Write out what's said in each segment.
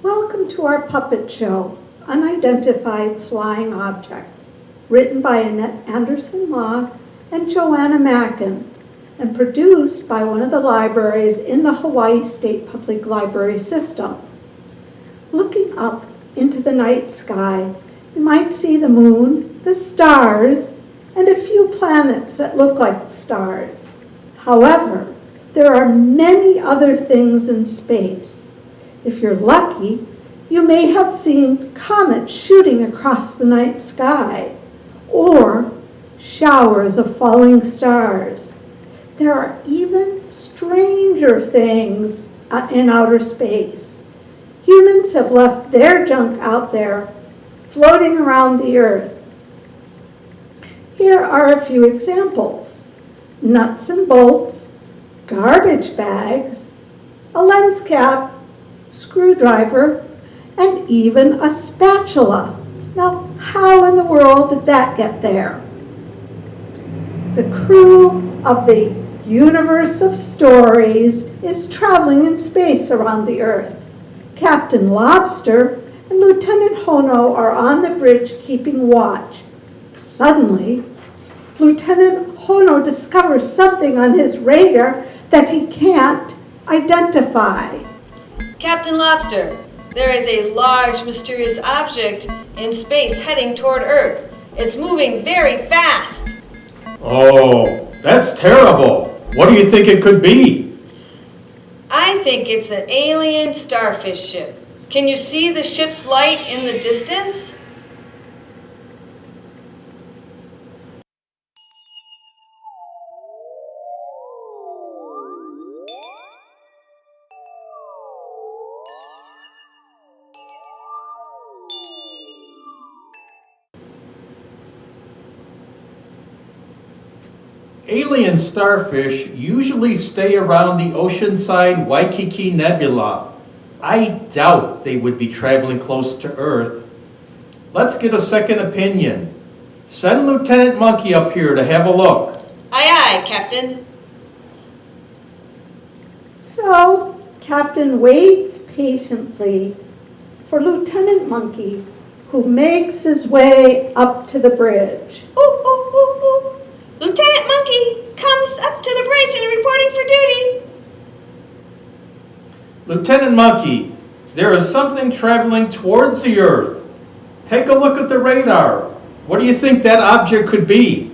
Welcome to our puppet show, Unidentified Flying Object, written by Annette Anderson-Law and Joanna Mackin, and produced by one of the libraries in the Hawaii State Public Library system. Looking up into the night sky, you might see the moon, the stars, and a few planets that look like stars. However, there are many other things in space. If you're lucky, you may have seen comets shooting across the night sky, or showers of falling stars. There are even stranger things in outer space. Humans have left their junk out there, floating around the Earth. Here are a few examples: nuts and bolts, garbage bags, a lens cap, screwdriver, and even a spatula. Now, how in the world did that get there? The crew of the Universe of Stories is traveling in space around the Earth. Captain Lobster and Lieutenant Hono are on the bridge keeping watch. Suddenly, Lieutenant Hono discovers something on his radar that he can't identify. Captain Lobster, there is a large mysterious object in space heading toward Earth. It's moving very fast. Oh, that's terrible. What do you think it could be? I think it's an alien starfish ship. Can you see the ship's light in the distance? Alien starfish usually stay around the oceanside Waikiki Nebula. I doubt they would be traveling close to Earth. Let's get a second opinion. Send Lieutenant Monkey up here to have a look. Aye, aye, Captain. So, Captain waits patiently for Lieutenant Monkey, who makes his way up to the bridge. Ooh, ooh, ooh, ooh. Lieutenant Monkey comes up to the bridge and reporting for duty. Lieutenant Monkey, there is something traveling towards the Earth. Take a look at the radar. What do you think that object could be?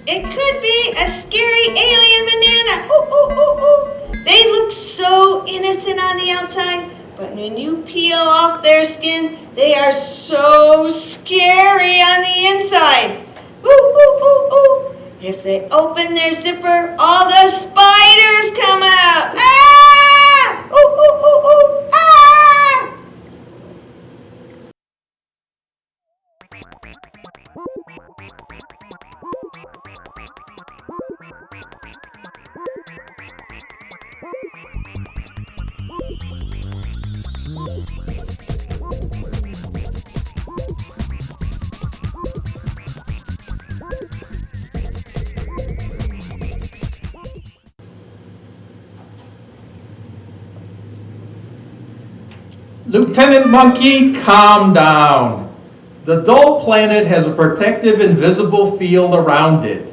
It could be a scary alien banana. Ooh, ooh, ooh, ooh. They look so innocent on the outside, but when you peel off their skin, they are so scary on the inside. Ooh, ooh, ooh, ooh. If they open their zipper, all the spiders come out. Ah! Ooh, ooh, ooh, ooh. Ah! Lieutenant Monkey, calm down. The dull planet has a protective invisible field around it.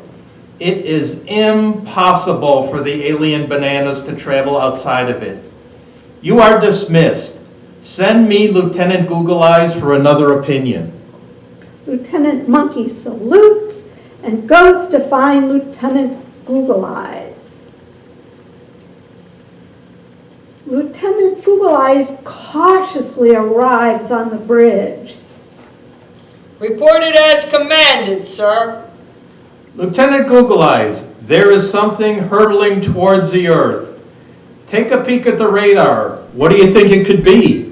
It is impossible for the alien bananas to travel outside of it. You are dismissed. Send me Lieutenant Google Eyes for another opinion. Lieutenant Monkey salutes and goes to find Lieutenant Google Eyes. Lieutenant Google Eyes cautiously arrives on the bridge. Reported as commanded, sir. Lieutenant Google Eyes, there is something hurtling towards the Earth. Take a peek at the radar. What do you think it could be?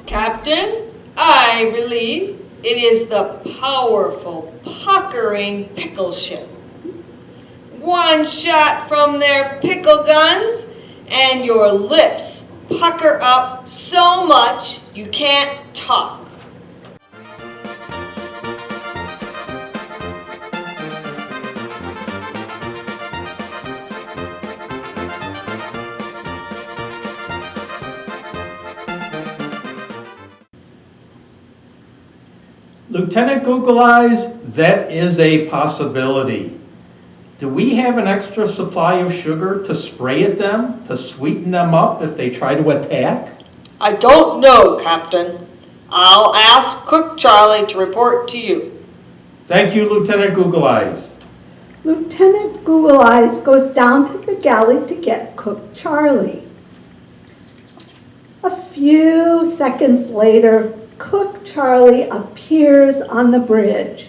Captain, I believe it is the powerful, puckering pickle ship. One shot from their pickle guns, and your lips pucker up so much you can't talk. Lieutenant Google Eyes, that is a possibility. Do we have an extra supply of sugar to spray at them, to sweeten them up if they try to attack? I don't know, Captain. I'll ask Cook Charlie to report to you. Thank you, Lieutenant Google Eyes. Lieutenant Google Eyes goes down to the galley to get Cook Charlie. A few seconds later, Cook Charlie appears on the bridge.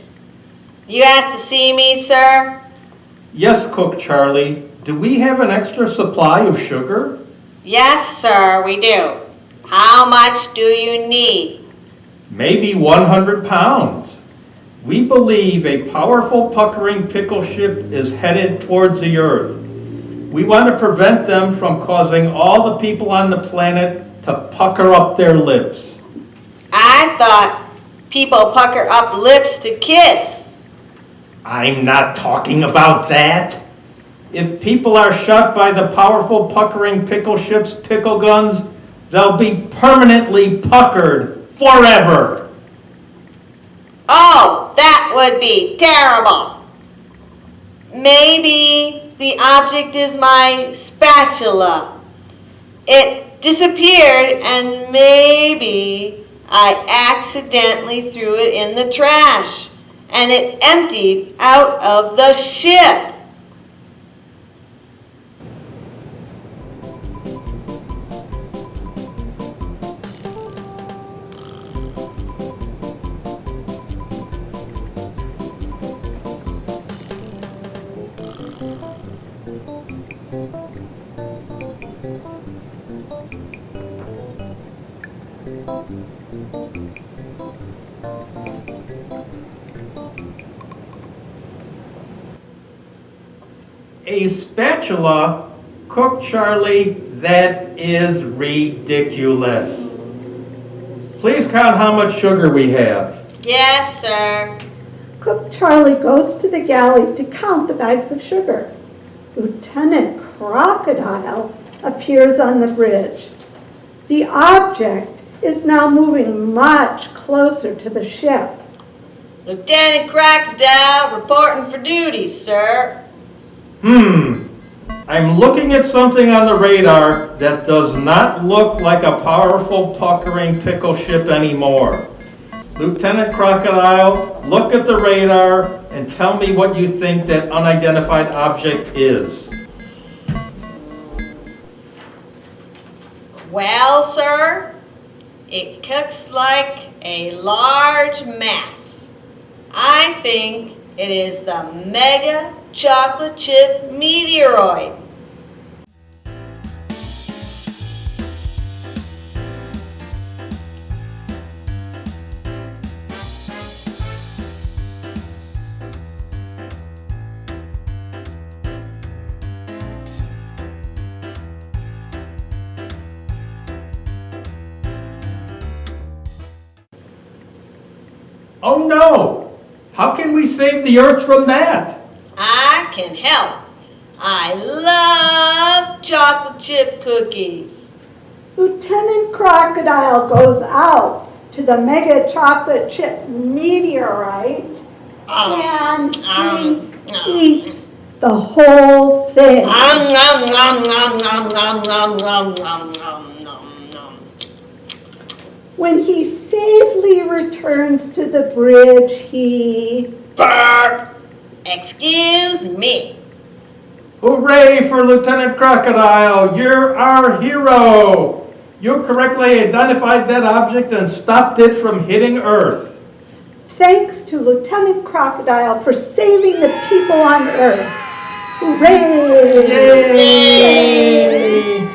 You asked to see me, sir? Yes, Cook Charlie. Do we have an extra supply of sugar? Yes, sir, we do. How much do you need? Maybe 100 pounds. We believe a powerful puckering pickle ship is headed towards the Earth. We want to prevent them from causing all the people on the planet to pucker up their lips. I thought people pucker up lips to kiss. I'm not talking about that. If people are shot by the powerful puckering pickle ship's pickle guns, they'll be permanently puckered forever. Oh, that would be terrible. Maybe the object is my spatula. It disappeared and maybe I accidentally threw it in the trash and it emptied out of the ship. A spatula? Cook Charlie, that is ridiculous. Please count how much sugar we have. Yes, sir. Cook Charlie goes to the galley to count the bags of sugar. Lieutenant Crocodile appears on the bridge. The object is now moving much closer to the ship. Lieutenant Crocodile reporting for duty, sir. I'm looking at something on the radar that does not look like a powerful puckering pickle ship anymore. Lieutenant Crocodile, look at the radar and tell me what you think that unidentified object is. Well, sir, it looks like a large mass. I think it is the Mega Chocolate Chip Meteoroid. Oh no! How can we save the Earth from that? I can help. I love chocolate chip cookies. Lieutenant Crocodile goes out to the Mega Chocolate Chip Meteorite and he eats the whole thing. Nom, nom, nom, nom, nom, nom, nom, nom, nom, nom, nom, nom. When he safely returns to the bridge, he... Burp. Excuse me. Hooray for Lieutenant Crocodile! You're our hero! You correctly identified that object and stopped it from hitting Earth. Thanks to Lieutenant Crocodile for saving the people on Earth. Hooray! Yay!